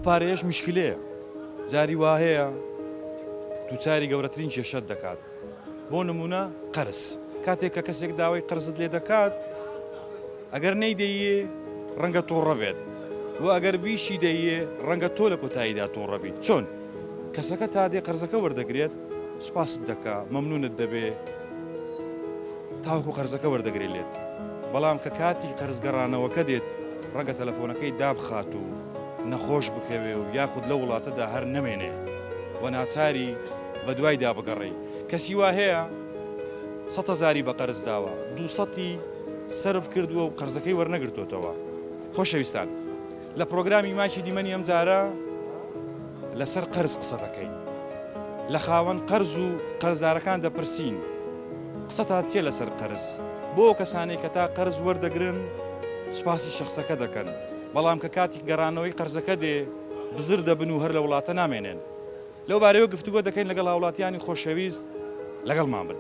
پارەیەش مشکلەیە جاری وا هەیە دووچاری گەورەترین کێشەت دەکات بۆ نمونە قەرز کاتێک کە کەسێک داوای قەرزت لێ دەکات ئەگەر نەیدەیێ ڕەنگە تۆڕە بێت و ئەگەر بیشی دەیێ ڕەنگە تۆ لە کۆتاییدا تۆڕە بیت چۆن کەسەکە تا دێ قەرزەکە وەردەگرێت سوپاست دەکا مەمنونت دەبێ تاوەکو قەرزەکە وەردەگرێت لێت بەڵام کە کاتی قەرزگەڕانەوەکە دێت ڕەنگە تەلەفۆنەکەی دابخات و نەخۆش بکەوێ و یاخود لە وڵاتەدا هەر نەمێنێ و ناچاری بە دوای دابگەڕێ کەسی وا هەیە 100,000 بە قەرز داوە 200 سرف کردووە و قەرزەکەی وەرنەگرتوتەوە خۆشەویستان لە پرۆگرامی ماچی دیمەنی ئەم جارە لەسەر قەرز قسە دەکەین لە خاوەن قەرز و قەرزدارەکان دەپرسین قسەتان چێ لەسەر قەرز بۆ کەسانەی کە تا قەرز وەردەگرن سوپاسی شخصەکە دەکەن بەڵام کە کاتی گەڕانەوەی قەرزەکە دێ بزر دەبن و هەر لە وڵاتە نامێنێن لەو بارەیەوە گفتوگۆ دەکەین لەگەڵ هاوڵاتیانی خۆشەویست لەگەڵمان بن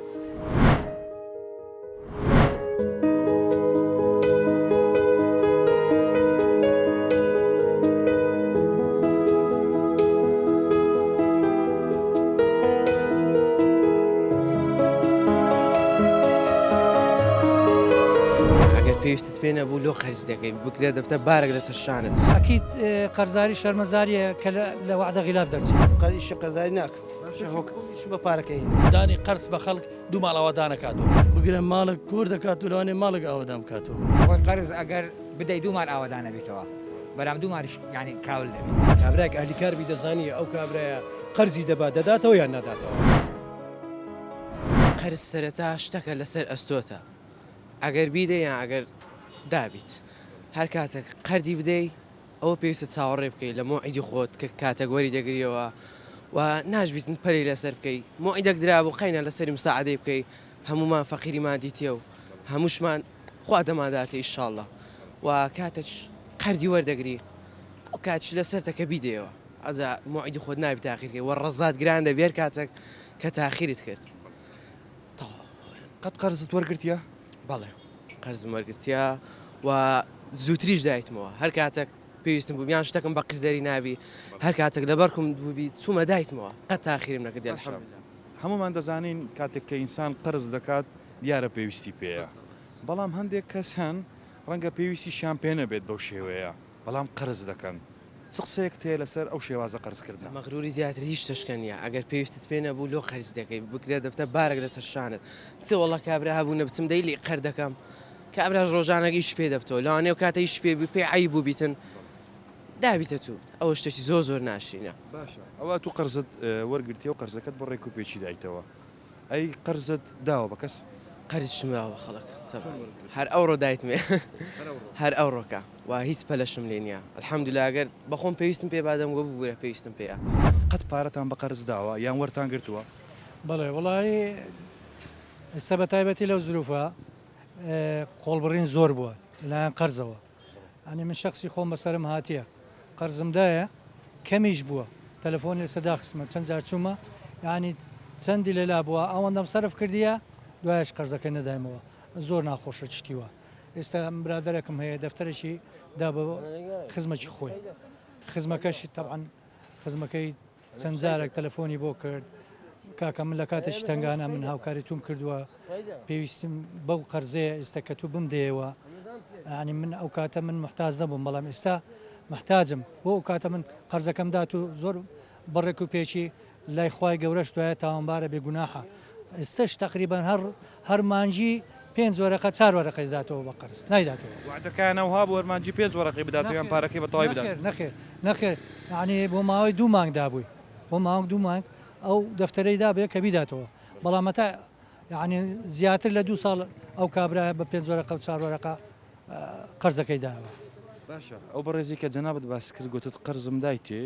پێویستت پێ نەبوو لۆ قەرز دەکەی بکرێت دەبتە بارێک لەسەر شانت ئەکید قەرزاری شەرمەزاریە کە لە وعدە غیلاف دەرچێت قەرزی قەرداری ناکەم بە پارەکەی دانی قەرز بە خەڵک دوو ماڵ ئەوەدان نەکاتەوە بگرە ماڵک کۆر دەکات و لەوانێ ماڵک ئاوادام کاتەوە خۆی قەرز ئەگەر بدەی دوو مال ئاوادانە بیتەوە بەرام دوو مالیش یعنی کاول دەبێت کابراێک ئەهلیکار بی دەزانی ئەو کابرایە قەرزی دەبات دەداتەوە یان ناداتەوە قەرز سەرەتا شتەکە لەسەر ئەستۆتە ئەگەر بیدە یان ئەگەر دابیت هەر کاتێک قەردی بدەی ئەوە پێویستە چاوەڕێ بکەیت لە مۆعیدی خۆت کە کاتەگۆری دەگریەوە و ناژبیتن پەلی لەسەر بکەیت مۆعیدەک درابوو قەینە لەسەری مساعدەی بکەیت هەمومان فەقیریمان دیتیە و هەمووشمان خوا دەماداتێ ئینشاڵڵا و کاتێک قەردی وەردەگری ئەو کاتش لەسەرتەکە بیدەیەوە ئەجا مۆعیدی خۆت نابی تاخیرکەی وە ڕەزات گران دەبێت کاتێک کە تاخیرت کرد قەت قەرزت وەرگرتیە؟ بەڵێ قەرزم وەرگرتیە و زووتریش دایتمەوە هەر کاتێک پێویستم بوو یان شتەکەم بە قیزدەری نابی هەر کاتێک لەبەرکم دووبی چوومە دایتمەوە قەت تاخیرم نەکردی الحەمدوللا هەمومان دەزانین کاتێک کە ئینسان قەرز دەکات دیارە پێویستی پێیە بەڵام هەندێک کەس هەن ڕەنگە پێویستیشیان پێ نەبێت بەو شێوەیە بەڵام قەرز دەکەن چ قسەیەک تێ لەسەر ئەو شێوازە قەرزکردن مەغروری زیاتر هیچ شتێشکە نییە ئەگەر پێویستت پێ نەبوو لۆ قەرز دەکەی بکرێت دەبتە بارێک لەسەر شانت چ وەڵڵا کابرا هەبوو نەبچم دەی لێ قەر دەکەم کابراش ڕۆژانەگەیش پێ دەبتەوە لەوانەیە و کاتەیش پێ عیب بوو بیتن دابیتە تو ئەوە شتێکی زۆر ناشرینە باشە ئەوە تو قەرزت وەرگرتی و قەرزەکەت بۆ ڕێک و پێچی دایتەوە ئەی قەرزت داوە بە کەس قەرزشم داوە خەڵک هەر ئەوڕۆ دایتمێ هەر ئەوڕۆکە و هیچ پەلەشم لێ نییە الحەمدوللا ئەگەر بەخۆم پێویستم پێ بادەم گۆ ببوورە پێویستم پێە قەت پارەتان بە قەرز داوە یان وەرتان گرتووە بەڵێ وڵی ئێستا بە تایبەتی لەو زروفە قۆڵبڕین زۆر بووە لەلایەن قەرزەوە ئەنی من شخصی خۆم بەسەرم هاتیە قەرزمدایە کەمیش بووە تەلەفۆنی لە سەدا خسمە چەند جار چوومە یعنی چەندی لێلا بووە ئەوەندەم سەرف کردیە دوایش قەرزەکە نەدایمەوە زۆر ناخۆشە چتیوە ئێستا برادەرێکم هەیە دەفتەرێکی دا بە خزمەکی خۆی خزمەکەشی تەبعەن خزمەکەی چەند جارێک تەلەفۆنی بۆ کرد کاکە من لە کاتێکی تنگانە من هاوکاری توم کردووە پێویستم بەو قەرزەیە ئێستا کە تو بمدەیەوە ینی من ئەو کاتە من محتاج نەبووم بەڵام ئێستا محتاجم بۆ ئەو کاتە من قەرزەکەم دات و زۆر بەڕێک و پێچی لای خوای گەورەش دوایە تاوانبارە بێگوناحە ئێستش تقریبان هەر مانجی 5 وەرەقە 4 وەرەقەی داتەوە بە قەرز نایداتەوە وعدەکانەوە بۆ وەرمانجی 5 وەرەقی بداتەوە پارەکەی بە تەواوی بدات نەخێر ینی بۆ ماوەی 2 مانگ دابووی بۆ ماوەی 2 مانگ ئەو دەفتەرەی دابێت کە بیداتەوە بەڵام تا ینی زیاتر لە 2 ساڵ ئەو کابرا بە 5 وەرەقە و 4 وەرەقە قەرزەکەی داوە باشە ئەو بەڕێزی کە جەنابەت باس کرد گوتت قەرزم دایتێ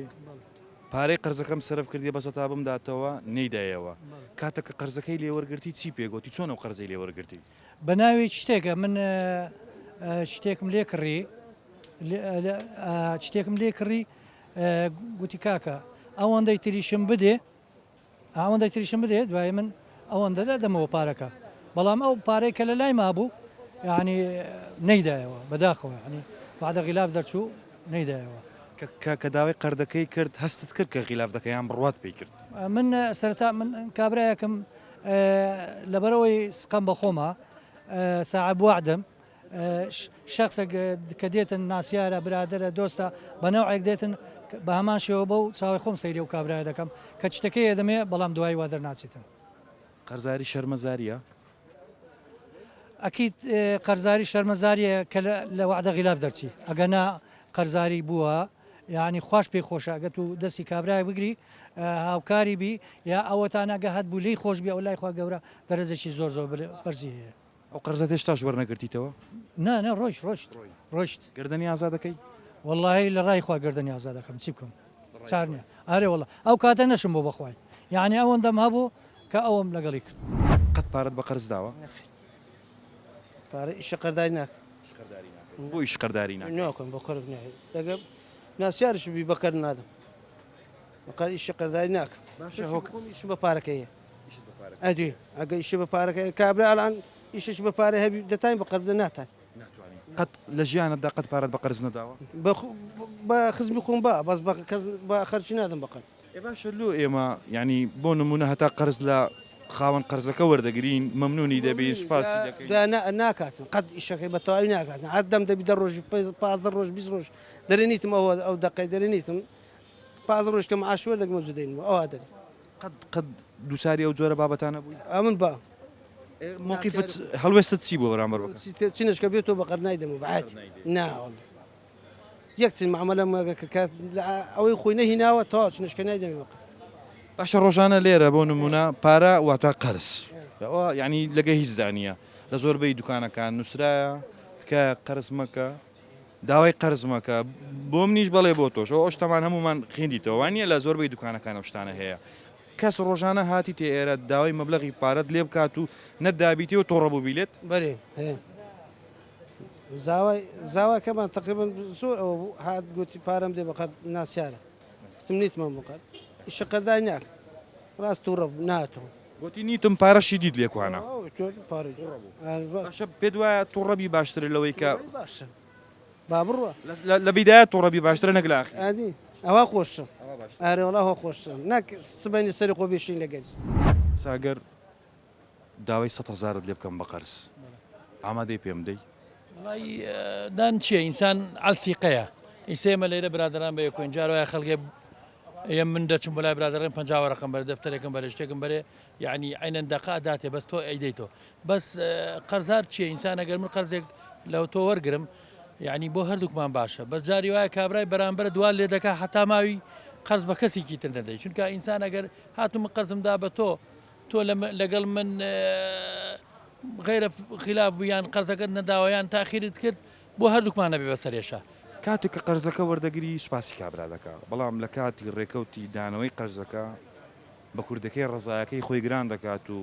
پارەی قەرزەکەم سەرف کردی بەسە تا بمداتەوە نەیدایەوە کاتەکە قەرزەکەی لێوەرگرتی چی پێگوتی چۆن ئەو قەرزەی لێوەرگرتی بە ناوی شتێکە من شتێکم لێ کڕی شتێکم لێ کڕی گوتی کاکە ئەوەندەی تریشم بدێ دوای من ئەوەندە دەمەوە پارەکە بەڵام ئەو پارەی کە لە لای مابوو یعنی نەیدایەوە بەداخەوە ینی وعدە غیلاف دەرچوو نەیدایەوە کە داوای قەردەکەی کرد هەستت کرد کە غیلاف دەکەیان بڕوات پێی کرد من سەرتا من کابراایەکەم لەبەرەوەی سقم بە خۆمە ساعە بوعدم شخصێک کە دێتن ناسیارە برادرە دۆستە بە نەوعێک دێتن بە هەمان شێوە بە و چاوی خۆم سەیری و کابراە دەکەم کە چتەکەی دەمێ بەڵام دوای وا دەرناچێتن قەرزاری شەرمەزاریە ئەکیید قەرزاری شەرمەزاریە کە لە وعدە غیلاف دەرچی ئەگەنا قەرزاری بووە یعنی خوش پێی خۆشە ئەگەت و دەستی کابرای بگری هاوکاری بی یا ئەوەتانەگە هەت بوو لی خۆش بی ئەو لای خوا گەورە دەرەزێکی زۆر زۆر بەرزی هەیە ئەو قەرزە هێشتاش وەرنەگرتیتەوە نه ڕۆشت گردنی ئازادەکەی واللهی لە ڕای خوا گردنی ئازاد دەکەم چی بکەم چارنیە ئارێ وڵە ئەو کاتە نەشم بۆ بەخوای یعنی ئەوەندەم هەبوو کە ئەوم لەگەڵی کرد قەت پارەت بە قەرز داوە پارە ئیشە قەرداری ناکە بۆ ئیش قەرداری ناکە ناکەم بۆ کەرب نایە لەگە ناسیارش بی بەکەر نادەم بەقەر ئیشە قەرداری ناکە باشە هۆک ئیش بە پارەکەیە ئەدی ئەگە ئیشە بە پارەکەی کابرا ئەلان ئیشش بە پارە هەبی دەتان بە قەرب ناتان قەت لە ژیانتدا قەت پارەت بە قەرز نەداوە بە خزمی خۆم بەس بە خەرچی نادەم بەقەر باشە لۆ ئێمە ینی بۆ نمونە هەتا قەرز لە خاوەن قەرزەکە وەردەگرین مەمنونی دەبێت سوپاسی دەکەین ناکاتن قەت ئیشەکەی بە تەواوی ناکاتن عەدەم دەبی دە ڕۆژ 15 ڕۆژ 20 ڕۆژ دەرێنیتم ئەو دقی دەرێنیتم 15 ڕۆژ کە معاشوە دەگمە زودەین ئەوە دەری قەت دووساری ئەو جۆرە بابەتانە بووی ئەمن بە مووقیفت هەڵوێستت چی بۆ بەرامبەر بکە چینشکە بێتەوە بە قەر نایدەم بەعاتی ناوەڵ یەک چین معاملە ئەوەی خۆی نەهیناوە تەواو چنشکە نایدەمی بەقەر باشە ڕۆژانە لێرە بۆ نمونە پارە واتە قەرز ینی لەگە هیچ زانیە لە زۆربەی دوکانەکان نووسرایە تکە قەرز مەکە داوای قەرز مەکە بۆ منیش بەڵێ بۆ تۆش ئەو شتەمان هەمومان خوێندیتەوە وانە لە زۆربەی دوکانەکان ئەو شتانە هەیە کەس ڕۆژانە هاتی تێ ئێرە داوای مەبلەغی پارەت لێ بکات و نەدابیتی و تۆڕە بوو بیلێت بەێ زاواکەمان تقریبان زۆر ئەوە بوو هات گوتی پارەم دێ بەقەر ناسیارە تم نیتمان بقەر ئیشە قەردای ناکە ڕاست و ڕەب ناتەوە گوتی نیتم پارەشی دیت لێکوانە باشە پێت وایە تووڕەبی باشتر لەوەی کە باشە با بڕوە لە بیدایە تووڕەبی باشترە نەگلاخی ئادی ئەوە خۆشە ئارێوەڵاوە خۆشە ناک سبەنی سەری خۆ بێشین لەگەل ساگەر داوای 100,000 لێ بکەم بە قەرز ئامادەی پێم دەی دان چییە ئینسان ئەلسیقەیە ئیسێمە لێرە برادران بە یەکۆین جارۆە خەڵگێ ئێم من دەچم بۆ لای برادرێن 50 ڕقم بەر دەفتەرێکم بەرە شتێکم بەرێ یعنی عینەن دەقا داتێ بەس تۆ ئەیدەیتەوە بەس قەرزار چییە ئینسان ئەگەر من قەرزێک لەو تۆ وەرگرم یعنی بۆ هەردووکمان باشە بەس جاری وایە کابرای بەرامبەر دوال لێ دەکا حتا ماوی قەرز بە کەسێکی تر نەدەی چونکە ئینسان ئەگەر هاتم قەرزمدا بە تۆ لەگەڵ من غیرە خلاف بوویان قەرزەکەت نەداوایان تاخیرت کرد بۆ هەردووکمانە بێ بەسەرێشە کاتێک کە قەرزەکە وەردەگری سوپاسی کابرا دەکا بەڵام لە کاتی ڕێکەوتی دانەوەی قەرزەکە بە کوردەکەی ڕزایەکەی خۆی گران دەکات و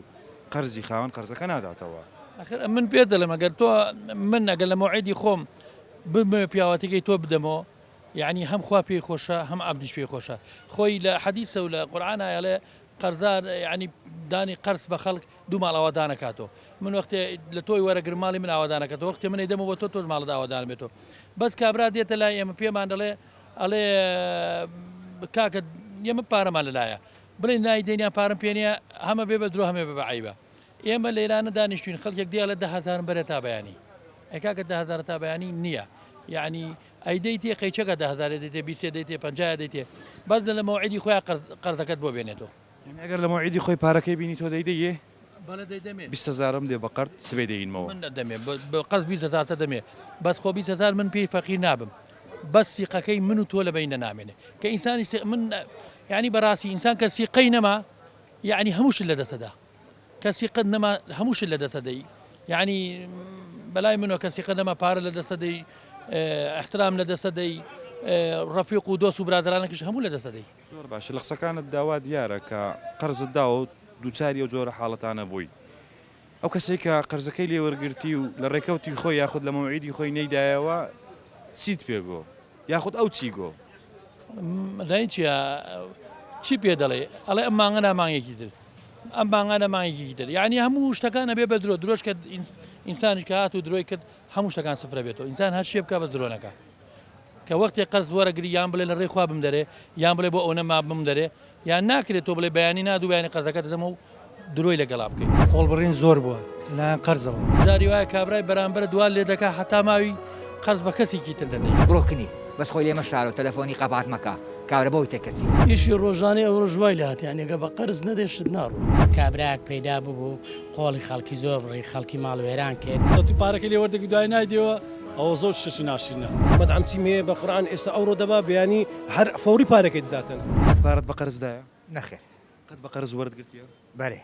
قەرزی خاوەن قەرزەکە ناداتەوە من پێ دەڵێم ئەگەر تۆ من ئەگەر لە مۆعیدی خۆم بمە پیاوەتەکەی تۆ بدەمەوە یعنی هەم خوا پێی خۆشە هەم عەبدیش پێی خۆشە خۆی لە حەدیثە و لە قورئان ئاەڵێ قەرزار ینی دانی قەرز بە خەڵک دوو ماڵ ئاوادانەکاتەوە من وەختێ لە تۆی وەرەگرم ماڵی من ئاوادانەکەتەوە وەختێ من دەمەوە تۆ تۆش ماڵت ئاوادان بێتەوە بەس کابرا دێتە لای ئێمە پێمان دەڵێ ئەڵێ کاکە ئێمە پارەمان لەلایە بڵێ نایدێنیان پارەم پێنیە هەمە بێ بە درۆ هەمێ بە عیبە ئێمە لەیرانە دانیشتوین خەڵکێک دیالە 10,000 بەرە تا بەیانی ئەکاکە 10,000 تا بەیانی نییە یعنی ئەیدەی تێ قەیچەکە 10,000 دەیتێ 20 دەیتێ 50 دەیتێ بەس لە مەوعیدی خۆیان قەرزەکەت بۆ بێنێتەوە ئەگەر لە مەوعیدی خۆی پارەکەی بینی تۆ دەیدەیە بەڵێ دەیدەمێ 20,000 دێ بە قەرز سبێ دەینمەوە من دەمێ قەز 20,000 تا دەمێ بەس خۆ 20,000 من پێی فەقیر نابم بەس سیقەکەی من و تۆ لە بینە نامێنێ کە ئینسانی من یعنی بەڕاستی ئینسان کە سیقەی نەما یعنی هەمووش لە دەسەدا کە سیقەت نەما هەمووش لە دەسەدەی یعنی بەلای منەوە کە سیقە نەما پارە لە دەسەدەی احترام لە دەسەدەی ڕەفیق و دۆست و برادرانەکەش هەموو لە دەسەدەی زۆر باشە لە قسەکانت داوا دیارە کە قەرزت داوە دووچاری ئەو جۆرە حاڵەتانە بووی ئەو کەسێک کە قەرزەکەی لێوەرگرتی و لە ڕێکەوتی خۆی یاخود لە مەوعیدی خۆی نەیدایەوە چیت پێگۆ یاخود ئەو چی گۆ لای چیە چی پێ دەڵێ ئەڵێ ئەم مانگە نامانگێکی تر ئەم مانگە نەمانگێکی تر یعنی هەموو شتەکانە بێ بە درۆ درۆژ کە ئینسانیش کە هات و درۆی کرد هەموو شتەکان سفرە بێتەوە ئینسان هەر شێ بکە بە درۆنەکە کە وەختی قەرز وەرەگری یان بڵێ لە ڕێی خوا بم دەرێ یان بڵێ بۆ ئەو نەما بم دەرێ یان ناکرێت تۆ بڵێ بەیانی نادوو بەیانی قەرزەکەت دەدەمە و درۆی لەگەڵا بکەیت خۆڵبڕین زۆر بووە لەلایەن قەرزەوە جاری وایە کابرای بەرامبەر دوال لێ دەکا هەتا ماوی قەرز بە کەسێکی تر دەدەیت بڕۆکنی بەس خۆی لێمە شارۆ تەلەفۆنی قەبات مەکە کابرا بۆی تێکەچی ئیشی ڕۆژانەی ئەو ڕژوای لە هاتیانێگە بە قەرز نەدێشت ناڕوو کابراک پەیدا ببوو قۆڵی خەڵکی زۆر بڕی خەڵکی ماڵوێران کرد دەتی پارەکە لێ وەردەگی دوای نایدەوە ئەوە زۆر شش ناشینە مەدعەمچی مێ بە قورآن ئێستا ئەوڕۆ دەبا بەیانی هەر فەوری پارەکەی دەداتن قەت پارەت بە قەرزدایە نەخێر قەت بە قەرز وەردگرتیە بەرێ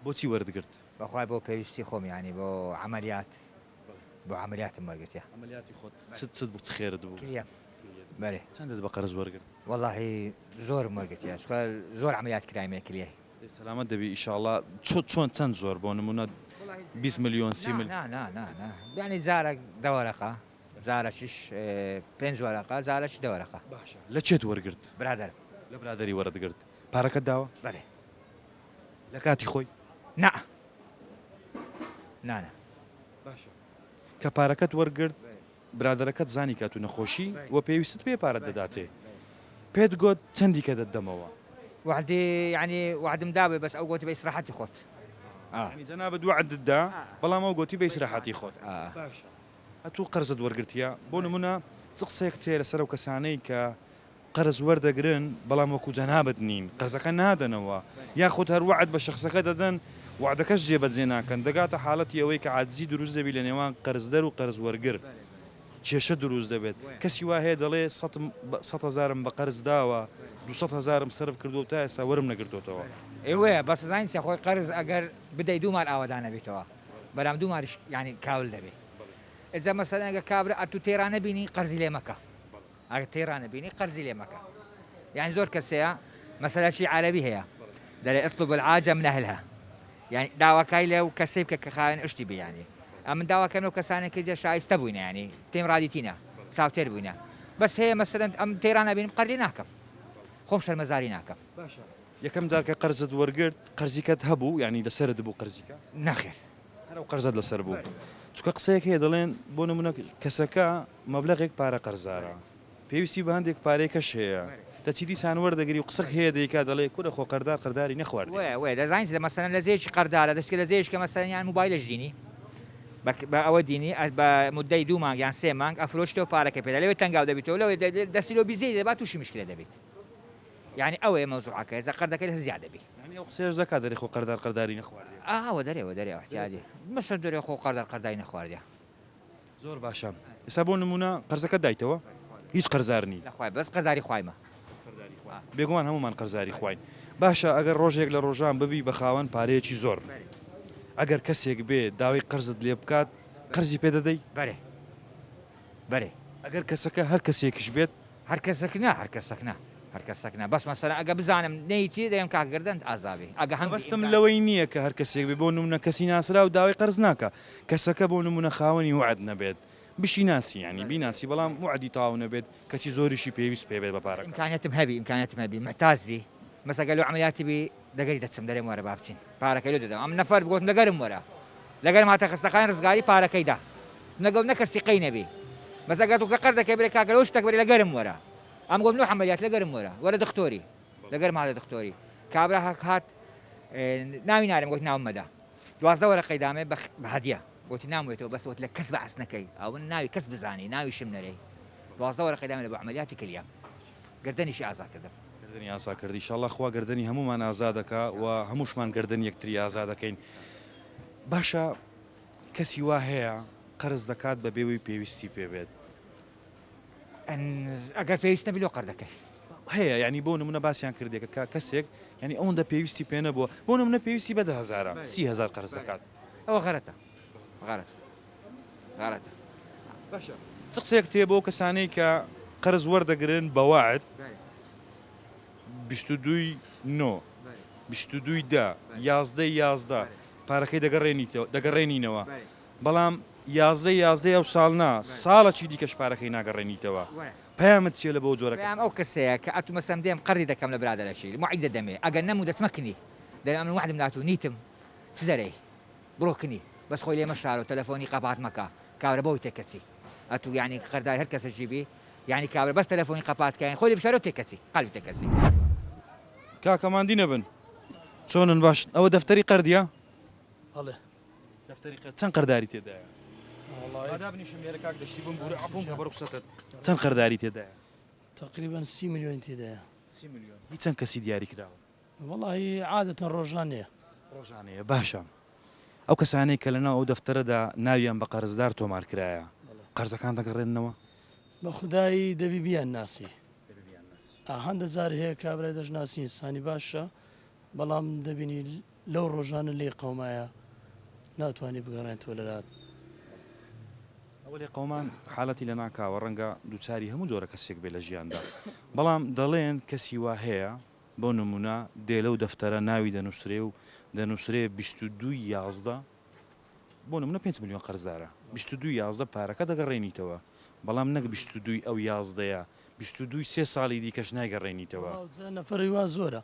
بۆچی وەردگرت بەخوای بۆ پێویستی خۆم ینی بۆ عملیات بۆ عملیاتم وەرگرتیا عملیاتی خۆت چ بوو چ خێرت بوو کلیە بەرێ چەندت بە قەرز وەرگرت واللهی زۆرم وەرگرتیا زۆر عملیات کرایمێ کلیە سەلامەت دەبی ئیشاءالله چۆن چەند زۆر بۆ نمونە 20 میلیۆن 30 میلیۆن ینی جارە دەوەرەقە زارەشیش 5 وەرەقە زارەش دەوەرەقە باشە لە چێت وەرگرت برادر لە برادری وەردەگرت پارەکەت داوە بەرێ لە کاتی خۆی نا نانە باشە کە پارەکەت وەرگرت برادەرەکەت زانی کات و نەخۆشی وە پێویستت پێ پارەت دەداتێ پێت گوت چەندی کە دەدەمەوە وعدی ینی وعدم دابێ بەس ئەو گوتی بە ئیسراحەتی خۆت جەنابەت وعدتدا بەڵام ئەو گوتی بە ئیسراحەتی خۆت باشە ئەتوو قەرزت وەرگرتیا بۆ نمونە چ قسەیەک تێ لەسەر ئەو کەسانەی کە قەرز وەردەگرن بەڵام وەکو جەنابەت نین قەرزەکە نادەنەوە یاخود هەر وعد بە شخصەکە دەدەن وعدەکەش جێبەجێ ناکەن دەگاتە حاڵەتی ئەوەی کە عاجزی دروست دەبی لە نێوان قەرزدەر و قەرز وەرگر کێشە دروست دەبێت کەسی وا هەیە دەڵێ 100,000 بە قەرز داوە 200,000 سرف کردو تا ئێستا وەرم نەگرتوتەوە ئێوەیە بەس زانین خۆی قەرز ئەگەر بدەی دوومار ئاوادانە بیتەوە بەرام دووماریش ینی کاول دەبێت ئەجا مەسەلەن ئەگە کابرا ئەتو تێرانە بینی قەرزی لێ مەکە ئەگە تێرانە بینی قەرزی لێ مەکە يعني زۆر کەسەیە مەسەلەشی عەرەبی هەیە دەڵێ اطلب العاجة من أهلها يعني داواکای لێو کەسێ بکە کە خاوێن ئشتی بیانی ئەم من داواکەم لەو کەسانێکی دێ شایستە بووینە ینی تێم ڕادیتینە چاوتێر بووینە بەس هەیە مەسەلەن ئەم تێرانە بینم قەرزی ناکەم خۆم شەرمەزاری ناکەم یەکەم جار کە قەرزت وەرگرت قەرزیکەت هەبوو ینی لەسرت بوو قەرزیکە نەخێر هەر ئەو قەرزت لەسەر بوو چونکە قسەیەک هەیە دەڵێن بۆ نمونە کەسەکە مەبلەغێک پارە قەرزارە پێویستی بە هەندێک پارێکەش هەیە دەچی دیسان وەردەگری و قسەک هەیە دەیکا دەڵێ کورە خۆ قەردار قەرداری نەخوارد وێ دەزانین مەسەلەن لە زێشی قەردارە دەستکە لە زێشکە مەسەلەن موبایلەش دینی بە ئەوە دینی بە مدەی 2 مانگ یان 3 مانگ ئەفرۆشتەوە پارەکە پێدا لەوێ تەنگاو دەبێتەوە لەوێ دەستی لۆ بیزەی دەبات تووشی مشکلە دەبێت يعني ئەوەیە مەوزوعەکە هێزە قەردەکەی لە زیاد دەبێت ینی ئەو قسەیەش دەکات دەرێ خۆ قەردار قەرداری نەخوارد ئەوە دەرێ احتیاجی مەسەر دەرێ خۆ قەردار قەرداری نەخواردە زۆر باشە ئێستا بۆ نمونە قەرزەکە دایتەوە هیچ قەرزارنی نەخوای بەس قەرداری خوایمە بێگومان هەمومان قەرزاری خوین باشە ئەگەر ڕۆژێک لە ڕۆژان ببی بە خاوەن پارەیەکی زۆر ئەگەر کەسێک بێ داوای قەرزت لێ بکات قەرزی پێ دەدەی بەرێ ئەگەر کەسەکە هەر کەسێکیش بێت هەر کەسەکنا بەس مەسەلا ئەگە بزانم نەیتی دەیەم کاگردن ئازابی ئەگە هەم بەستم لەوەی نییە کە هەر کەسێک بێ بۆ نمونە کەسی ناسرا و داوای قەرز ناکە کەسەکە بۆ نمونە خاوەنی وعد نەبێت بشی ناسی ینی بیناسی بەڵام وعدی تاو نەبێت کەسی زۆریشی پێویست پێ بێت بە پارەکە ئیمکانیتم هەبی محتازبی مەسەگە لەو عملیاتی بی دەگەری دەچم دەرێم وەرە با بچین پارەکەی لێ دەدەم ئەم نەفەر بگوتم لەگەرم وەرە لەگەرم هاتە خستەکان ڕزگاری پارەکەیدا نەگەڵ نەکەسی قەی نەبی مەسەگە تو کە قەر دەکەی برێ کاکە لەو شتێک بەری لەگەرم وەرە ئەم گۆم لەو عملیات لەگەرم وەرە دکتۆری لەگەرم هاتە دکتۆری کابرا هات ناوی نارم گوت ناوم مەدا 12 وەرەقەی دامێ بە هەدیە گوتی ناموێتەوە بەس وت لە کەس بەعس نەکەی ئەو ناوی کەس بزانی ناوی شم نەرەی 12 وەرەقەی دامێ بۆ عملیاتی کلیە گردنیشی ئازاد کردم گردنی ئازاد کردی ئینشاءالله خوا گردنی هەمومان ئازاد دەکا و هەمووشمان گردن یەکتری ئازاد دەکەین باشە کەسی وا هەیە قەرز دەکات بە بێوەی پێویستی پێ بێت ئەگەر پێویست نەبی لۆ قەر دەکەی هەیە ینی بۆ نمونە باسییان کردێکە کەسێک ینی ئەوەندە پێویستی پێ نەبووە بۆ نمونە پێویستی بە 10,000 30,000 قەرز دەکات ئەوە غەرەتە باشە چ قسەیەک تێ بۆ کەسانەی کە قەرز وەردەگرن بە وعد 22/9 پارەکەی دەگەڕێنینەوە بەڵام 11 ئەو ساڵنا ساڵەکی دیکەش پارەکەی ناگەڕێنیتەوە پەیامت چیە لە بۆ جۆرە ئەو کەسەیە کە ئەتو مەسەم دێم قەری دەکەم لە برادەرەشی موعیدە دەمێ ئەگەر نەموو دەسمەکنی دەم من وعدم داتو نیتم چ دەرەی بڕۆکنی بەس خۆی لێمە شارۆ تەلەفۆنی قەبات مەکە کابرا بۆی تێکەچی ئەتو یعنی قەرداری هەر کەسەشی بی یعنی کابرا بەس تەلەفۆنی قەپاتکەین خۆی بشارە تێکەچی قەڵبی تێکەچی کاکەماندی نەبن چۆنن باش ئەوە دەفتەری قەردیە هەڵێ دەفتەری قەرد چەند قەرداری تێدایە دابنیشم لێرە کاک دەشتی بم بوورە عەفوم بە ڕوخسەتت چەند قەرداری تێدایە تقریبا 30 میلیۆن تێدایە 30 میلیۆن هیچ چەند کەسی دیاری کراوە وڵی عادەتەن ڕۆژانەیە ڕۆژانەیە باشە ئەو کەسانەی کە لەناو ئەو دەفتەرەدا ناویان بە قەرزدار تۆمار کرایە قەرزەکان دەگەڕێنەوە بە خودایی دەبی بیان ناسی هەندە جار هەیە کابرای دەژناسی ئینسانی باشە بەڵام دەبینی لەو ڕۆژانە لێ قەومایە ناتوانانی بگەڕێن تۆ لەلات ئەوە لێ قەومان حالەتی لە ناکاوە ڕەنگە دووچاری هەموو جۆرە کەسێک بێ لە ژیاندا بەڵام دەڵێن کەسی وا هەیە بۆ نمونە دێ لەو دەفتەرە ناوی دەنووسرێ و دەنووسرێ 22/11 بۆ نمونە 5 میلیۆن قەرزدارە 22/11 پارەکە دەگەڕێنیتەوە بەڵام نەک 22 ئەو 11ەیە 22 سێ ساڵی دیکەش نایگەڕێنیتەوە نەفەڕی وا زۆرە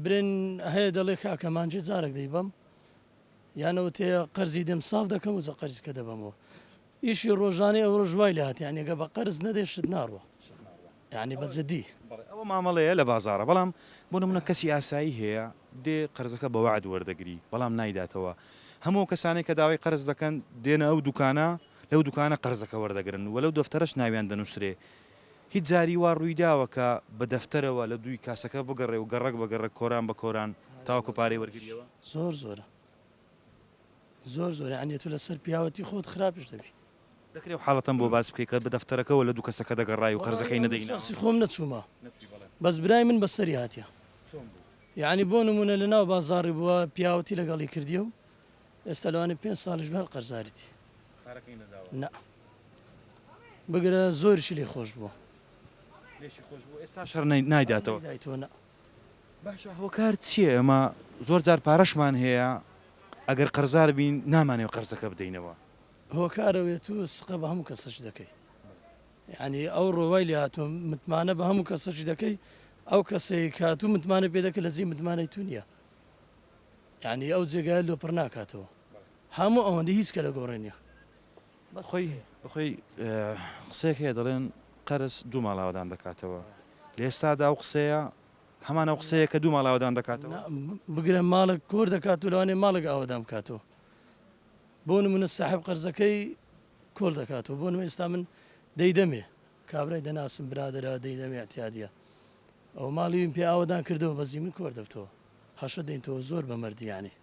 برێن هەیە دەڵێ کاکەمانجێ جارێک دەیبم یانەوە تێ قەرزی دێم ساف دەکەم و جە قەرزکە دەبمەوە ئیشی ڕۆژانەی ئەو ڕژوای لە هااتیان ێگە بە قەرز نەدێشت ناڕوە یعنی بەجددی ئەوە مامەڵەیە لە بازارە بەڵام بۆ نمونە کەسی ئاسایی هەیە دێ قەرزەکە بە وعد وەردەگری بەڵام نایداتەوە هەموو کەسانێک کە داوای قەرز دەکەن دێنە ئەو دوکانە لەو دوکانە قەرزەکە وەردەگرن و لەو دەفتەرش ناویان دەنووسرێ هیچ جاری وا ڕوویداوە کە بە دەفتەرەوە لە دووی کاسەکە بگەڕێ و گەڕک بەگەڕک کۆران بە کۆران تاوەکو پارەی وەرگریەوە زۆر زۆرە زۆر زۆر عنێت و لەسەر پیاوەتی خۆت خراپش دەبی دەکرێت حاڵەتەن بۆ باس بکەیت کە بە دەفتەرەکەەوە لە دوو کەسەکە دەگەڕای و قەرزەکەی نەدەین سی خۆم نەچوومە بەس برای من بەسەری هاتیە یعنی بۆ نمونە لە ناو بازاڕی بووە پیاوەتی لەگەڵی کردی و ئێستا لەوانێ 5 ساڵش بەر قەرزاریتی بگرە زۆریشی لێ خۆش بووە ئێستا شەر نایداتەوە باشە هۆکار چییە ئەمە زۆر جار پارەشمان هەیە ئەگەر قەرزار بین نامانێ قەرزەکە بدەینەوە هۆکارەوێت و سقە بە هەموو کەسەش دەکەی یعنی ئەو ڕۆوای لە هاتووە متمانە بە هەموو کەسەشی دەکەی ئەو کەسەی کاتوو متمانە پێ دەکە لە جێ متمانەی تو نییە یعنی ئەو جێگای لۆپڕ ناکاتەوە هەموو ئەوەندە هیچ کە لە گۆڕێنیە بەخۆی قسەیەک هەیە دەڵێن قەرز دوو ماڵاوەدان دەکاتەوە لە ئێستادا ئەو قسەیە هەمان ئەو قسەیە کە دوو ماڵاوەدان دەکاتەوە بگرە ماڵک کۆر دەکات و لەوانێ ماڵک ئاوەدام بکاتەوە بۆ نمونە ساحب قەرزەکەی کۆل دەکاتەوە بۆ نمە ئێستا من دەیدەمێ کابرای دەناسم برادرە دەیدەمێ احتیادیە ئەو ماڵی پێ ئاوەدان کردەوە بەزی من کۆر دەبتەوە هەشە دەینەوە زۆر بە مردیانی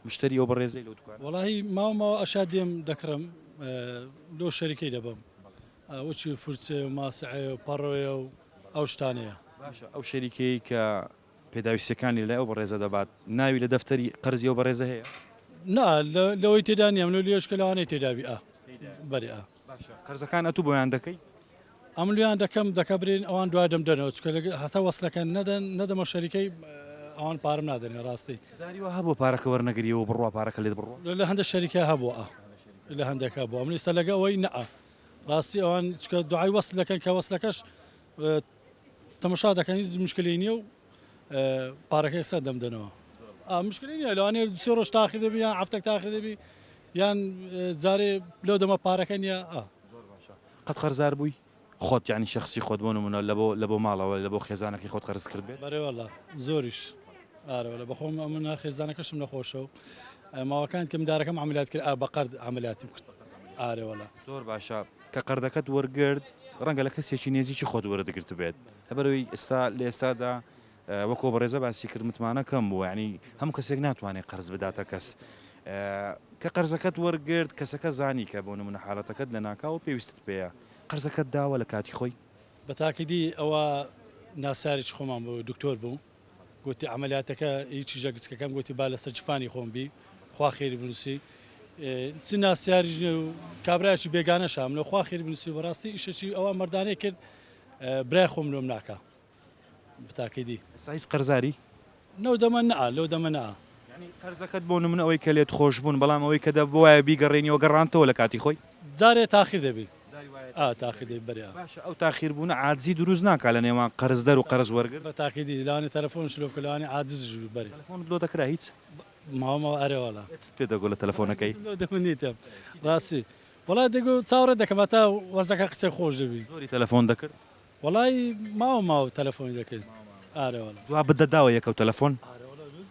مشتری ئەو بەڕێزەی لەو دوکان وڵی ماوەمەوە ئەشا دێم دەکڕم لۆ شەریکەی دەبم وەچی فورچێ و ماسعێ و پەڕۆیە و ئەو شتانەیە باشە ئەو شەریکەی کە پێداویستەکانی لە ئەو بەڕێزە دەبات ناوی لە دەفتەری قەرزی ئەو بەڕێزە هەیە نا لەوەی تێدا نیەم لە لێشکە لەوانەی تێداوی بەری قەرزەکان ئەتوو بۆیان دەکەی ئەملیان دەکەم دەکەبرین ئەوان دوای دەمدەنەوە چکە هەتا وەسلەکە نەدەمە شەریکەی ئەوان پارم نادەنێ ڕاستی زاریوە هەبوو پارەکە وەرنەگریەوە بڕوا پارەکە لێت بڕۆ لە هەندە شەریکە هەبووە لە هەندێکە بوو ئەمنی سە لەگە ئەوەی نە ڕاستی ئەوان چکە دوعای وەسل دەکەن کە وەسلەکەش تەمەشا دەکەن هیچ مشکلی نییە و پارەکەی سەر دەمدەنەوە مشکلی نیە لەوانێ سێ ڕۆژ تاخیر دەبی یان هەفتێک تاخیر دەبی یان جارێ لەو دەمە پارەکە نییە قەت قەرزار بووی خۆت یعنی شخصی خۆت بۆ نمونە لە بۆ ماڵەوە لە بۆ خێزانەکەی خۆت قەرز کرد بێت بەرێوەڵا زۆریش ئارەوە بەخۆم من خێزانەکەشم نەخۆشە و ماوەکان کە مدارەکەم عملیات کرد بە قەرد عملیاتی کرد ئارێوەڵا زۆر باشە کە قەردەکەت وەرگرت ڕەنگە لە کەسێکی نێزیی خۆت وەردەگرت بێت لەبەرەوەی ئێستا لە ئێستادا وەکۆ بەڕێزە باسی کرد متمانە کەم بوو ینی هەموو کەسێک ناتوانێت قەرز بداتە کەس کە قەرزەکەت وەرگرت کەسەکە زانی کە بۆ نمونە حاڵەتەکەت لە ناکاوە پێویستت پێەیە قەرزەکەت داوە لە کاتی خۆی بە تاکیدی ئەوە ناساریش خۆمان بۆ دکتۆر بوو گوتی عملیاتەکە هیچی ژەگچکەکەم گوتی با لە سەرجفانی خۆم بی خوا خێری بنووسی چ ناسیاریژ و کابراایشی بێگانە شام لە خوا خێری بنووسی بەڕاستی ئیشەی ئەوە مردانەی کرد برای خۆم لۆم ناکە بتاکیدی سایز قەرزاری نەو دەمە نە لەو دەمە نە قەرزەکەت بۆ نمونە ئەوەی کە لێت خۆش بوون بەڵام ئەوەی کە دە بۆایە بیگەڕێنیەوە گەڕانتەوە لە کاتی خۆی جارێ تاخیر دەبی تاخیر دەبی بەریا باشە ئەو تاخیربوون عاجزی دروست ناکە لە نێوان قەرزدەر و قەرز وەرگرت بە تاکیدی لەوانی تەلەفۆن شلۆکەلەوانی عاجز بەری تەلەفۆنت لۆ دەکرا هیچ ماوەمەوە ئەرێوەڵا پێ دەگۆ لە تەلەفۆنەکەی دەمنیتم ڕاستی وڵای دەگو چاوەڕێ دەکەم تا وەزەکە قسەی خۆش دەبی زۆری تەلەفۆن دەکرد وڵی ماوە تەلەفۆنی دەکرد ئارە وڵا جواب بدەداوە یەکە و تەلەفۆن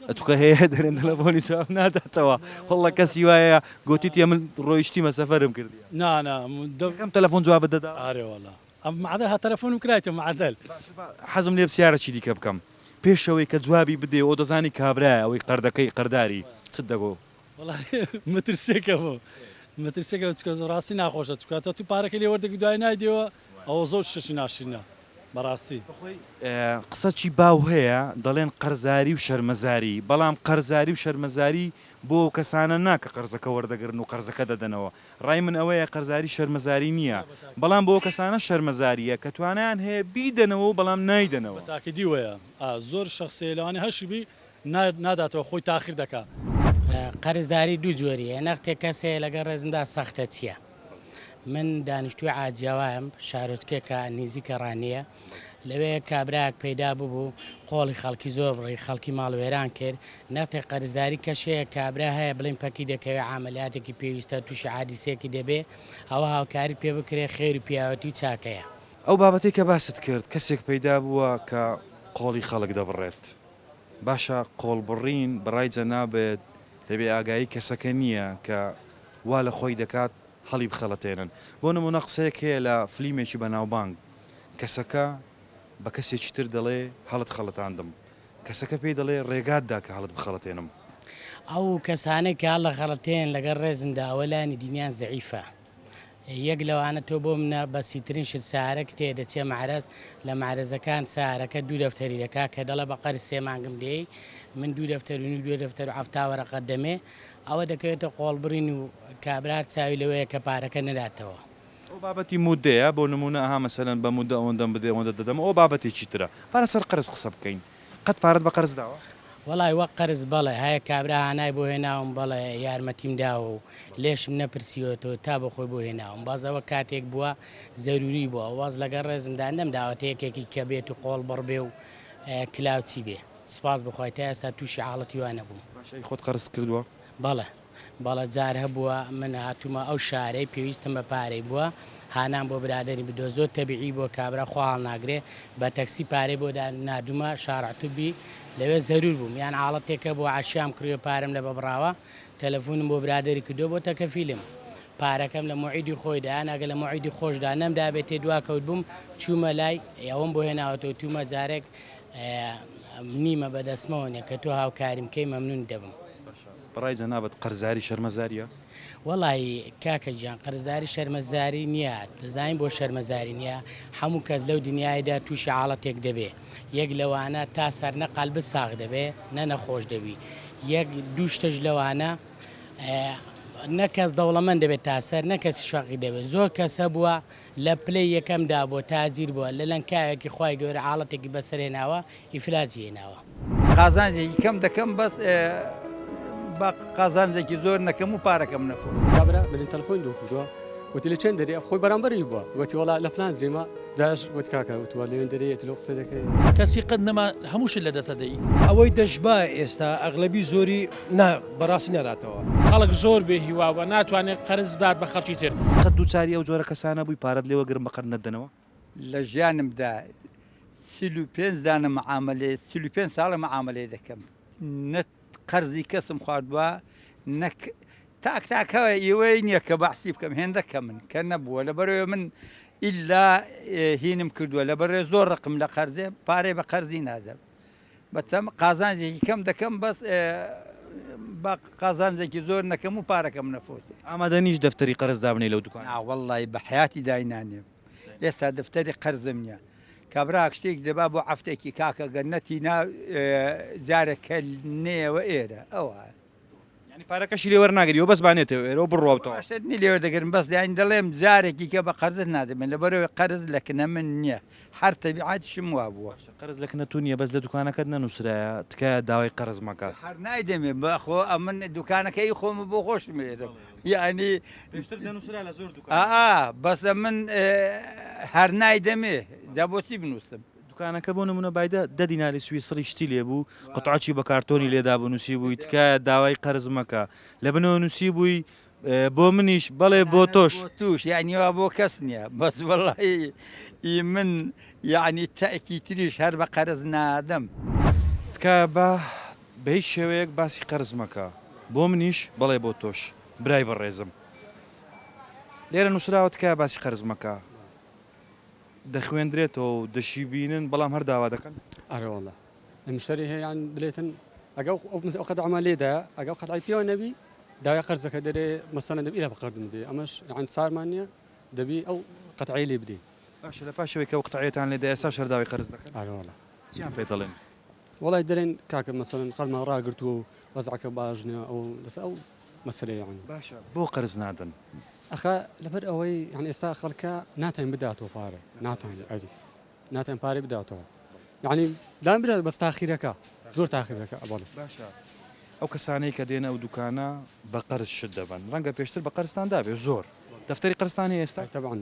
ئەچکە هەیە دەرێن تەلەفۆنی جواب ناداتەوە وەڵە کەسی وایە گوتیتی من ڕۆیشتیمە سەفەرم کردی نانا ئەم تەلەفۆن جواب بدەدا ئارێ وڵا ئەم معدە ها تەلەفۆنم کرایتە معدەل حەزم لێ پرسیارەکی دیکە بکەم پێشەوەی کە جوابی بدێ ئەو دەزانی کابرایە ئەوەی قەردەکەی قەرداری چ دەگۆ وڵی مترسێکەوە مترسێکەوە چکە ڕاستی ناخۆشە چکاتە تو پارەکە لێ وەردەگی دوای نایدەوە ئەوە زۆر شەشی ناشرینە بەڕاستی قسەی باو هەیە دەڵێن قەرزاری و شەرمەزاری بەڵام قەرزاری و شەرمەزاری بۆ کەسانە ناکە قەرزەکە وەردەگرن و قەرزەکە دەدەنەوە ڕای من ئەوەیە قەرزاری شەرمەزاری نییە بەڵام بۆ کەسانە شەرمەزاریە کە توانیان هەیە بیدەنەوە و بەڵام نایدەنەوە تاکیدی وەیە زۆر شخصی لەوانێ هەشیبی ناداتەوە خۆی تاخیر دەکات قەرزداری دوو جۆریە نەختێک کەسەیە لەگەڵ ڕێزمدا سەختە چییە من دانیشتوی عاجیاوایم شارۆچکێکە نزیکە ڕانیە لەوەیە کابراک پەیدا ببوو قۆڵی خەڵکی زۆر بڕی خەڵکی ماڵوێران کرد نەختێک قەرزداری کەشەیە کابرا هەیە بڵین پەکی دەکەوێت عملیاتێکی پێویستە تووشی عادیسێکی دەبێ ئەوە هاوکاری پێ بکرێ خێر و پیاوەتی چاکەیە ئەو بابەتی کە باست کرد کەسێک پەیدا بووە کە قۆڵی خەڵک دەبڕێت باشە قۆڵبڕین بەڕای جەنابێت دەبێ ئاگایی کەسەکە نییە کە وا لە خۆی دەکات هەڵی بخەڵەتێنن بۆ نمونە قسەیەک هەیە لە فلیمێکی بەناوبانگ کەسەکە بە کەسێکی تر دەڵێ هەڵت خەڵەتاندم کەسەکە پێی دەڵێ ڕێگاتدا کە هەڵت بخەڵەتێنم ئەو کەسانێک کە هەڵ لە خەڵەتێن لەگەڵ ڕێزمدا ئەوەلانی دینیان زەعیفە یەک لەوانە تۆ بۆ منە بەسیترین شت سارە تێ دەچێ معرەز لە معرەزەکان سارەکە دوو دەفتەری دەکا کە دەڵە بە قەرز 3 مانگم دێی من دوو دەفتەر و دوو دەفتەر و هەفتا وەرەقەت دەمێ ئەوە دەکەوێتە قۆڵبڕین و کابرار چاوی لەوەیە کە پارەکە نەداتەوە ئەو بابەتی مودەیە بۆ نمونە ئەها مەسەلەن بە مودە ئەوەندەم بدێ ئەوەندە دەدەم ئەو بابەتێکی ترە پارە سەر قەرز قسە بکەین قەت پارەت بە قەرز داوە وڵای وەک قەرز بەڵێ هەیە کابرا هانای بۆ هێناوم بەڵێ یارمەتیم داوە و لێشم نەپرسیوەتەوە تا بە خۆی بۆ هێناوم بازەوە کاتێک بووە زەروری بووە واز لەگەڵ ڕێزمدا نەمداوەتەیەکێکی کە بێت و قۆڵ بڕ بێ و کلااوچی بێ سپاس بخۆی تا ئێستا تووشی حاڵەتی وانە بووم باشەی خۆت قەرز کردووە بەڵە جار هەبووە من هاتوومە ئەو شارەی پێویستم بە پارەی بووە هانام بۆ برادری بدۆ زۆر تەبیعی بۆ کابرا خواڵ ناگرێ بە تەکسی پارەی بۆ نادومە شارعتوبی لەوێ زەرور بووم یان حاڵەتێکە بۆ عشیام کڕیوە پارەم لە بەبراوە تەلەفۆنم بۆ برادری کردو بۆ تەکە فیلم پارەکەم لە موعیدی خۆیدا ناگە لە موعیدی خۆشدا نەمدا بێتێ دواکەوت بووم چوومە لای ئەوەم بۆ هێناوەتەوە تومە جارێک نیمە بەدەستمەوەنێ کە تۆ هاوکاریم کەی مەمنون دەبم بەڕای جەنابەت قەرزاری شەرمەزاریە وەڵی کاکە گیان قەرزداری شەرمەزاری نییە دەزانین بۆ شەرمەزاری نییە هەموو کەس لەو دنیایدا تووشی حاڵەتێک دەبێ یەک لەوانە تا سەر نەقال بساغ دەبێ نەخۆش دەبی یەک دووشتەش لەوانە نەکەس دەوڵەمەند دەبێت تا سەر نەکەسی شەقی دەبێت زۆر کەسە بووە لە پلەی یەکەمدا بۆ تاجیر بووە لە لەنکایەکی خی گەورە حاڵەتێکی بەسەرێناوە ئیفراجی هێناوە قازانجێکی کەم دەکەم بەس بە قازانجێکی زۆر نەکەم و پارەکەم نەفۆ کابرا بەلین تەلەفۆنی دۆ کردووە وتی لە چەند دەری خۆی بەرامبەری بووە وتی وڵا لە فلان زێمە داش وت کاکە وتوە لەوێن دەرێت لە قسە دەکەی کەسی قەت نەما هەمووش لە دەسەدەی ئەوەی دەشبا ئێستا ئەغلبی زۆری بەڕاستی نەراتەوە خەڵک زۆر بێ هیواوە ناتوانێت قەرز بات بە خەڵکی تر قەت دووچاری ئەو جۆرە کەسانە بووی پارەت لێوە گرم بەقەر نەدەنەوە لە ژیانمدا 35 دانە معاملێ 35 ساڵە معاملێ دەکەم نەت قەرزی کەسم خواردووە تاکەوە ئێوەی نییە کە بەحسی بکەم هێندەکە من کە نەبووە لەبەرەوە من ئیلا هینم کردووە لەبەرێ زۆر ڕقم لە قەرزێ پارەی بە قەرزی نادەم بەتەم قازانجێکی کەم دەکەم بەس بە قازانجێکی زۆر نەکەم و پارەکەم نەفۆتی ئامادە نیش دەفتەری قەرز دابنێ لەو دوکان وەڵی بە حیاتی داینانێم ئێستا دەفتەری قەرزم نییە کابراک شتێک دەبا بۆ هەفتێکی کاکە گەنەتی جارێکە نێوە ئێرە ئەوە ینی پارەکەشی لێ وەرناگریەوە بەس بانێتەوە ئێرە بڕواوتەوە باشنی لێوە دەگرن بەس یان دەڵێم جارێکی کە بە قەرزت نادەمێن لەبەرەوەی قەرز لە کنە من نییە هەر تەبیعاتشم وا بووە قەرز لە کنە تو نییە بەس لە دوکانەکەت نەنووسرایە تکایە داوای قەرز مەکە هەر نایدەمێ بەخۆ من دوکانەکەی خۆمە بۆ خۆشم ێرم یعنی بەسە من هەر نایدەمێ دا بۆچی بنووسم دوکانەکە بۆ نمونە بایدە 10 دیناری سویسری شتی لێبوو قەتعاچی بە کارتۆنی لێدا بنووسی بووی تکایە داوای قەرز مەکە لە بنەوە نووسی بووی بۆ منیش بەڵێ بۆ تۆش توش يعني ابو كسنيا بس والله من يعني تاكي تريش هرب قرض نادم تکە بە هیچ شێوەیەک باسی قەرز مەکە بۆ منیش بەڵێ بۆ تۆش برای بەڕێزم لێرە نووسراوە تکە باسی قەرز مەکە دەخوێندرێتەوە و دەشی بینن بەڵام هەر داوا دەکەن أرى والله المشتري هي يعني دليتن أجو أخذ عملية ده أجو قطع بيو نبي ده يقرز كدري مثلا دبي إلى بقرض مدي أمش يعني صار مانيا دبي أو قطعي لي بدي باشە لە پاشەوەی کە قوتعەتان لێ دەیە سا شەرداوی قەرز دەکەن أرى والله چیان پێ دەڵێن والله يدلين كاك مثلا قال ما راقرتو وزعك باجنا أو بس أو مسألة يعني باشە بۆ قەرز نادەن أخا لبر أوي يعني استأخر كا ناتين بدأتو باري ناتين عادي ناتين باري بدأتو يعني لا بدأ بس تأخيرك زور تأخيرك أبونا باشە ئەو کەسانەی کە دێنە ئەو دوکانە بە قەرز شت دەبن ڕەنگە پێشتر بە قەرستان دابێ زۆر دەفتەری قەرستانی ئێستا طبعا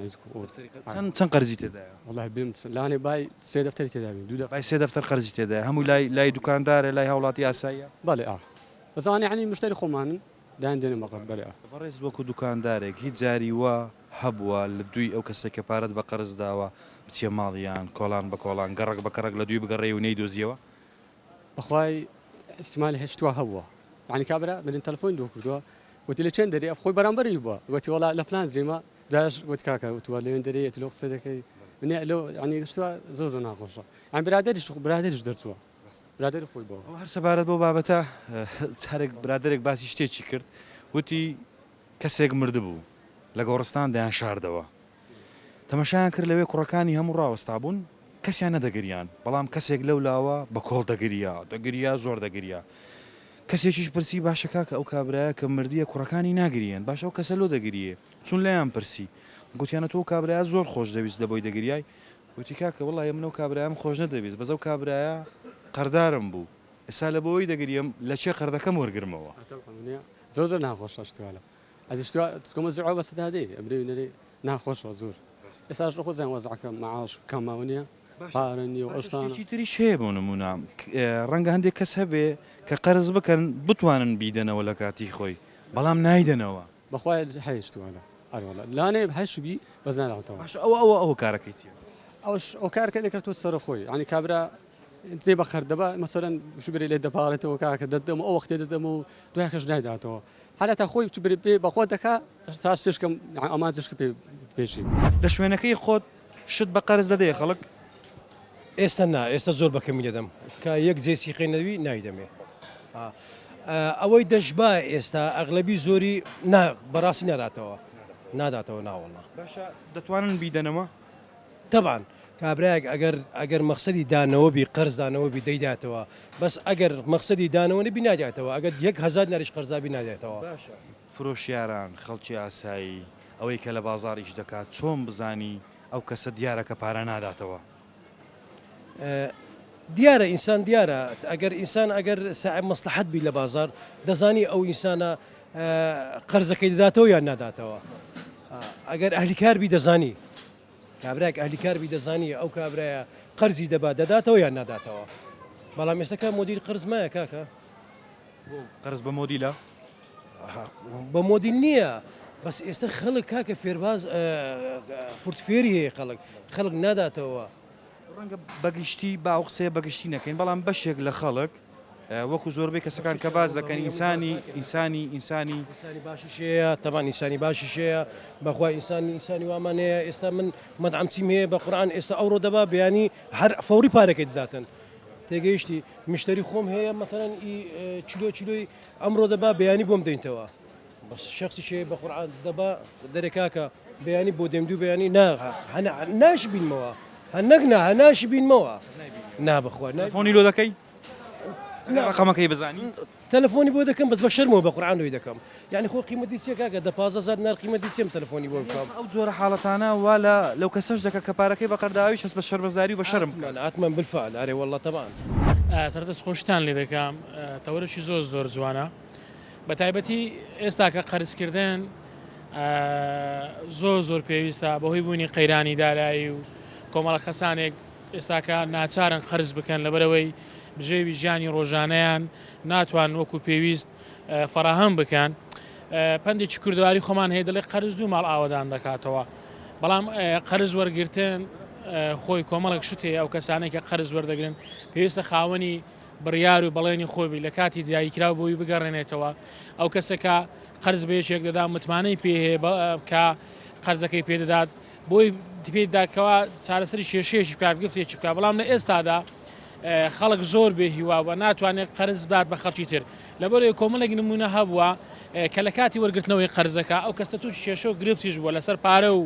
چەند قەرزی تێدایە والله بيمت لا أنا باي سيد دفتري تدابين دودا بای سێ دەفتەر قەرزی تێدایە هەموو لای دوکاندارە لای هاوڵاتی ئاساییە بالي بس أنا يعني مشتري خمان دان دين مقر بالي بەڕێز وەکو دوکاندارێک هیچ جاری وە هەبووە لە دوی ئەو کەسێک کە پارەت بە قەرز داوە بچیە ماڵیان کۆڵان بە کۆڵان گەڕک بە کەڕک لە دوی بگەڕێ و نەیدۆزیەوە أخوي استعمالي هشتوا هوا يعني كابرا بدين تلفون دوك دوا قلت له كان دري أخوي برامبر يبوا قلت والله لفلان زي ما داش قلت كاكا قلت والله دري قلت له قصدك من لو يعني اشتوا زوزو ناقصة يعني برادرش درتوا برادر أخوي بوا هەر سەبارەت بۆ بابەتە چارێک برادێک باسی شتێکی کرد وتی کەسێک مردبوو لە گۆڕستان دەیان شاردەوە تەمەشایان کرد لەوێ کوڕەکانی هەموو ڕاوەستا بوون کەسیان نەدەگریان بەڵام کەسێک لەو لاوە بە کۆڵ دەگریا زۆر دەگریا کەسێکیش پرسی باشە کاکە ئەو کابرایە کە مردیە کوڕەکانی ناگریان باش ئەو کەسە لۆ دەگریێ چون لەیان پرسی گوتیانە تۆ کابرایە زۆر خۆش دەویست دەبۆی دەگریای گوتی کاکە وڵای من ئەو کابرایم خۆش نەدەویست بەس ئەو کابرایە قەردارم بوو ئێستا لە بۆی دەگریم لە چێ قەردەکەم وەرگرمەوە زوزو ناقصة اشتوا له هذا اشتوا تكون مزعوب بس هذه أبري نري ناقصة زور إساج أخو زين وزعك معاش كماونيا بارني وأشتانا شي تریش هەیە بۆ نمونە ڕەنگە هەندێک کەس هەبێ کە قەرز بکەن بتوانن بیدەنەوە لە کاتی خۆی بەڵام نایدەنەوە بخوای حي اشتوا له أي والله لا أنا بحش بي بزنا على باش ئەو کارەکەی چیە أو كار كذا كرتو السر أخوي يعني كابرا زي بخر دبا مثلا شو بري لي دبارته وكاك ددم أو وقت ددم دو هيك جنايداته حالة أخوي شو بري بي بخودك ساس تشكم أمان تشكم بيجي لە شوێنەکەی خۆت شت بە قەرز دەدەیە خەڵک ئێستا نا ئێستا زۆر بەکەمی دەدەم کە یەک جێسیقی نەوی نایدەمێ ئەوەی دەشبا ئێستا ئەغلبی زۆری بەڕاستی ناداتەوە ناوەڵە باشە دەتوانن بیدەنەوە طبعا کابراایك ئەگەر مەقسەدی دانەوە بی قەرز دانەوە بی دەیداتەوە بەس ئەگەر مەقسەدی دانەوە نەبی ناداتەوە ئەگەر 1000 ناریش قەرزابی نادێتەوە فرۆشیاران خەڵکی ئاسایی ئەوەی کە لە بازاریش دەکات چۆن بزانی ئەو کەسە دیارەکە پارە ناداتەوە دیارە ئینسان دیارە ئەگەر ساعب مەسلحەت بی لە بازار دەزانی ئەو ئینسانە قەرزەکەی دەداتەوە یان ناداتەوە ئەگەر ئەهلیکار بی دەزانی کابراایك ئەهلیکار بی دەزانی ئەو کابرایە قەرزی دەبات دەداتەوە یان ناداتەوە بەڵام ئێستاکە مۆدیل قەرز مایە کاکە قەرز بە مۆدیلە بە مۆدیل نییە بەس ئێستا خەڵک کاکە فێرباز فورتفێری هەیە خەڵک ناداتەوە ڕەنگە بەگشتی باو قسەیە بەگشتی نەکەین بەڵام بەشێک لە خەڵک وەکو زۆربەی کەسەکان کە باز دەکەن ئینسانی باشیشەیە تەبان ئینسانی باشیشەیە بەخوا ئینسانی وامانەیە ئێستا من مەدعەمچیم هەیە بە قورئان ئێستا ئەوڕۆ دەبا بەیانی هەر فەوری پارەکەی دەداتن تێگەیشتی مشتری خۆم هەیە مەثەڵەن چیلۆی ئەمڕۆ دەبا بەیانی بۆم دەینتەوە بەس شخصی شەیە بە قورئان دەبا دەرێکاکە بەیانی بۆ دەمدوو بەیانی ناش بینمەوە هەناش بینمەوە نابخوا فۆنی لۆ دەکەی ڕقەمەکەی بزانی تەلەفۆنی بۆ دەکەم بەس بە شەرمەوە بە قورئانەوەی دەکەم یعنی خۆ قیمەتی چێ کاکە دە 15000 نار قیمەتی چێم تەلەفۆنی بۆ بکەم ئەو جۆرە حاڵەتانە وا لەو کەسەش دەکە کە پارەکەی بە قەرداویش هەست بە شەربەزاری و بە شەرم ئاتمان بالفعل ئارێ وەڵڵە تەبان سەردەست خۆشتان لێ دەکەم تەوەرەشی زۆر جوانە بە تایبەتی ئێستا کە قەرزکردن زۆر پێویستە بەهۆی بوونی قەیرانی دارایی و کۆمەڵە کەسانێک ئێستاکە ناچارن قەرز بکەن لەبەرەوەی بژێوی ژیانی ڕۆژانەیان ناتوان وەکو پێویست فەراهەم بکەن پندێکی کوردواری خۆمان هەیە دەڵێ قەرز دوو ماڵ ئاوادان دەکاتەوە بەڵام قەرز وەرگرتن خۆی کۆمەڵک شت هەیە ئەو کەسانێک کە قەرز وەردەگرن پێویستە خاوەنی بڕیار و بەڵێنی خۆبی لە کاتی دیاریکرا بۆی بگەڕێنێتەوە ئەو کەسەکە قەرز بەیەکێک دەدا متمانەی پێ هەیە کە قەرزەکەی پێدەدات بۆی پێداکەوە چارەسەری کێشەیەکی کارگفتێکی بکە بەڵام لە ئێستادا خەڵک زۆر بێ هیواوە ناتوانێت قەرز بدات بە خەڵکی تر لەبەرەوەی کۆمەڵێک نمونە هەبووە کە لە کاتی وەرگرتنەوەی قەرزەکە ئەو کەسە تووش کێشە و گرفتیش بووە لەسەر پارە و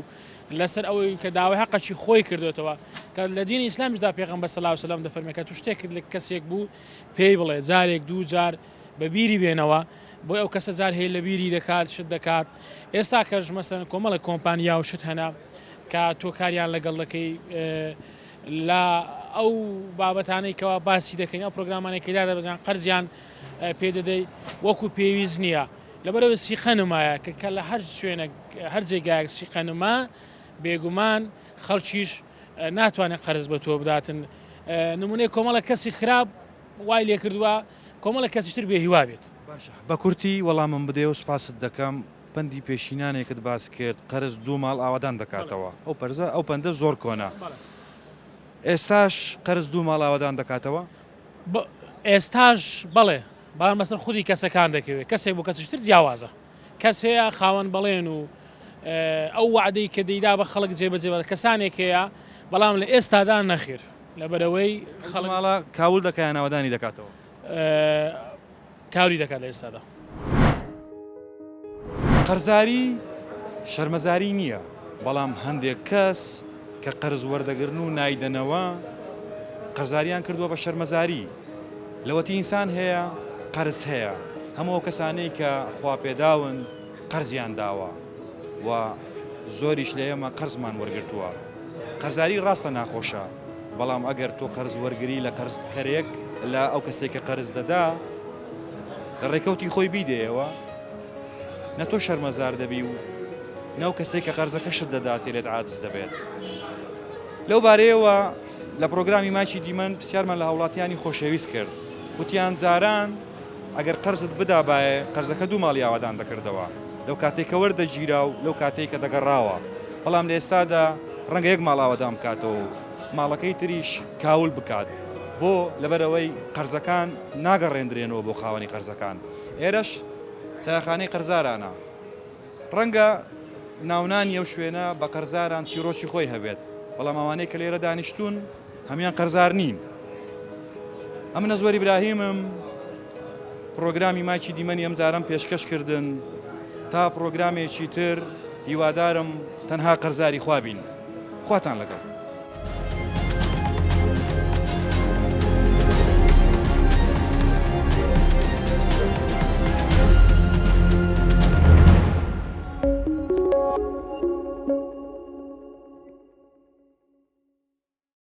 لەسەر ئەوەی کە داوای حەقەکی خۆی کردوێتەوە کە لە دینی ئیسلامشدا پێغەمبەر صلی الله علیه و سلم دەفەرمێت کە توو شتێک لە کەسێک بوو پێی بڵێ جارێک دوو جار بە بیری بێنەوە بۆی ئەو کەسە جار هەیە لە بیری دەکات شت دەکات ئێستا کەش مەسەن کۆمەڵە کۆمپانیا و شت هەنا کە تۆ کاریان لەگەڵ دەکەی لە ئەو بابەتانەی کەوا باسی دەکەین ئەو پرۆگرامانێک کەدا دەبزان قەرزیان پێدەدەی وەکو پێویست نییە لەبەرەوە سیخەنمایە کە لە هەر شوێنە هەر جێگایەک سیخەنما بێگومان خەڵکیش ناتوانێت قەرز بە تۆ بداتن نمونەی کۆمەڵە کەسی خراپ وای لێ کردووە کۆمەڵە کەسیشتر بێهیوا بێت بە کورتی وەڵامم بدێ و سپاست دەکەم پندی پێشینانێکت باس کرد قەرز دوو ماڵ ئاوادان دەکاتەوە ئەو پەندە زۆر کۆنا ئێستاش قەرز دوو ماڵ ئاوادان دەکاتەوە ئێستاش بەڵێ بەڵام مەسەر خودی کەسەکان دەکەوێت کەسێک بۆ کەسیشتر جیاوازە کەس هەیە خاوەن بەڵێن و ئەو وعدەی کە دەیدا بە خەڵک جێبەجێ کەسانێک هەیە بەڵام لە ئێستادا نەخیر لەبەرەوەی خەڵماڵە کاول دەکەیان ئاوادانی دەکاتەوە کاوری دەکات لە ئێستادا قەرزاری شەرمەزاری نییە بەڵام هەندێک کەس کە قەرز وەردەگرن و نایدەنەوە قەرزاریان کردووە بە شەرمەزاری لەوەتی ئینسان هەیە قەرز هەیە هەموو کەسانەی کە خوا پێداون قەرزیان داوە و زۆریش لە ئێمە قەرزمان وەرگرتووە قەرزاری ڕاستە ناخۆشە بەڵام ئەگەر تۆ قەرز وەرگری لە قەرزکەرێک لە ئەو کەسێک کە قەرز دەدا لە ڕێکەوتی خۆی بیدەیەوە نە تۆ شەرمەزار دەبی و ناو کەسێک کە قەرزەکەشت دەدات لێت عاجز دەبێت لەو بارەیەوە لە پرۆگرامی ماچی دیمەن پرسیارمان لە هاوڵاتیانی خۆشەویست کرد وتیان جاران ئەگەر قەرزت بدابایە قەرزەکە دوو ماڵی ئاوادان دەکردەوە لەو کاتێک کە وەردەگیرا و لەو کاتێک کە دەگەڕاوە بەڵام لە ئێستادا ڕەنگە یەک ماڵ ئاوادان بکاتەوە و ماڵەکەی تریش کاول بکات بۆ لەبەرەوەی قەرزەکان ناگەڕێندرێنەوە بۆ خاوەنی قەرزەکان ئێرەش چایخانەی قەرزارانە ڕەنگە ناونانی ئەو شوێنە بە قەرزاران چیرۆکی خۆی هەبێت بەڵام ئەوانەی کە لێرە دانیشتون هەمیان قەرزار نین ئەم نەزوەری براهیمم پرۆگرامی ماچی دیمەنی ئەم جارم پێشکەش کردن تا پرۆگرامێکی تر هیوادارم تەنها قەرزاری خوابین خواتان لەگەڵ